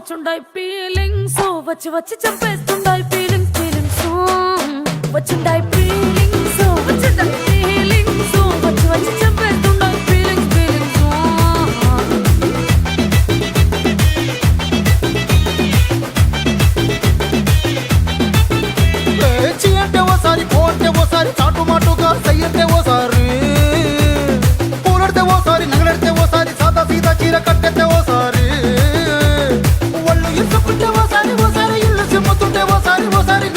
వచ్చుండాయి feelings వచ్చి వచ్చి చంపేస్తుండాయి feelings feelings వచ్చుండాయి feelings వచ్చుండాయి feelings వచ్చి వచ్చి చంపేస్తుండాయి ఫీలింగ్స్ ఫీలింగ్స్ చీ అంటే ఓసారి పో అంటే ఓసారి చాటు మాటుగా సై అంటే ఓసారి పూలడితే ఓసారి నగలడితే ఓసారి సాదా సీదా చీర కట్టెత్తే ఓసారి ఒళ్ళు ఇసుకుంటే ఓసారి ఓసారి ఇల్లు సిమ్ముతుంటే ఓసారి ఓసారి